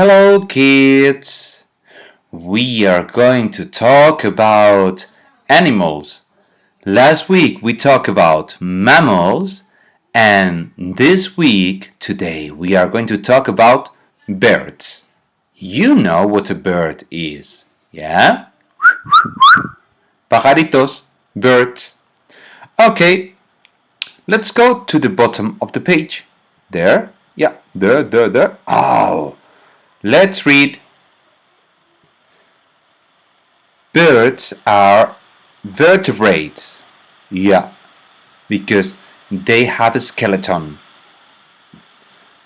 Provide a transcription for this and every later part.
Hello, kids! We are going to talk about animals. Last week we talked about mammals, and today, we are going to talk about birds. You know what a bird is, yeah? Pajaritos, birds. Okay, let's go to the bottom of the page. There, yeah, there. Oh, let's read. Birds are vertebrates. Yeah, because they have a skeleton.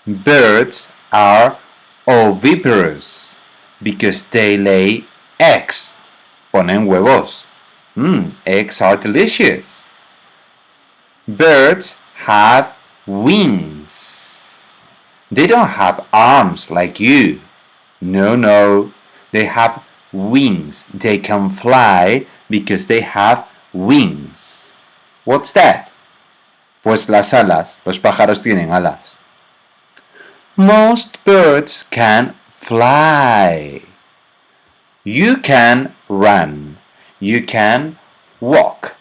Birds are oviparous because they lay eggs. Ponen huevos. Eggs are delicious. Birds have wings. They don't have arms like you. No, they have wings. They can fly because they have wings. What's that? Pues las alas. Los pájaros tienen alas. Most birds can fly. You can run. You can walk.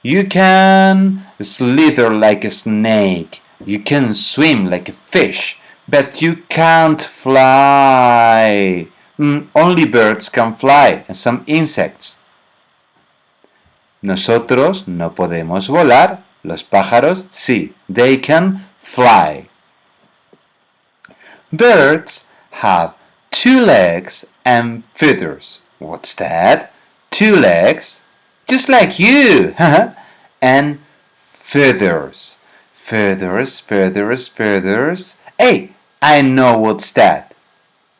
You can slither like a snake. You can swim like a fish. But you can't fly. Only birds can fly and some insects. Nosotros no podemos volar. Los pájaros sí. They can fly. Birds have 2 legs and feathers. What's that? 2 legs? Just like you. And feathers. Feathers. Hey, I know what's that.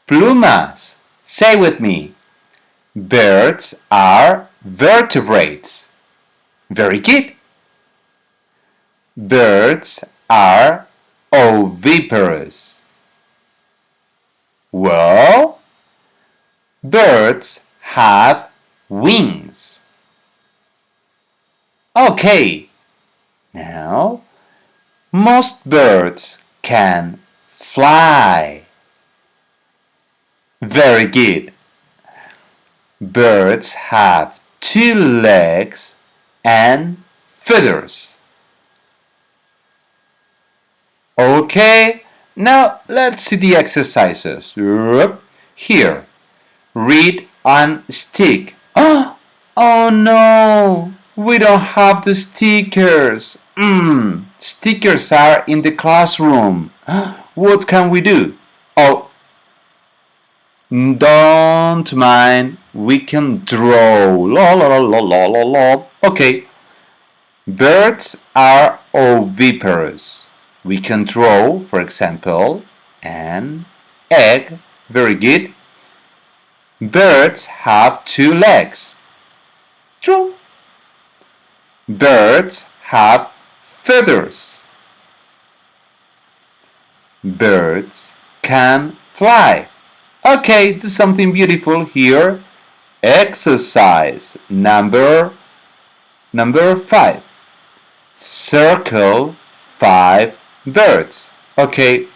Plumas. Say with me. Birds are vertebrates. Very good. Birds are oviparous. Well, birds have wings. Okay, now most birds can fly. Very good. Birds have 2 legs and feathers. Okay, now let's see the exercises. Here, read and stick. Oh no, we don't have the stickers. Stickers are in the classroom. What can we do? Oh, don't mind, we can draw. La. Okay, birds are oviparous. We can draw, for example, an egg. Very good. Birds have 2 legs. True. Birds have feathers. Birds can fly. Okay, do something beautiful here. Exercise number 5. Circle 5 birds. Okay,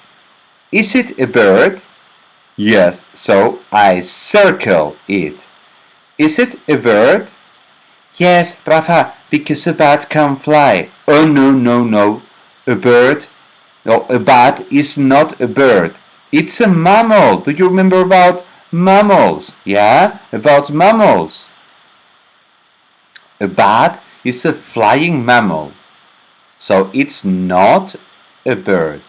is it a bird? Yes, so I circle it. Is it a bird? Yes, Rafa, because a bat can fly. Oh, no. A bird? No, a bat is not a bird. It's a mammal. Do you remember about mammals? Yeah, about mammals. A bat is a flying mammal. So it's not a bird.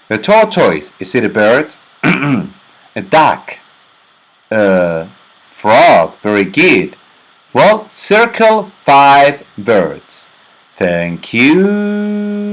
A tortoise, is it a bird? A duck. A frog, very good. Well, circle 5 birds. Thank you.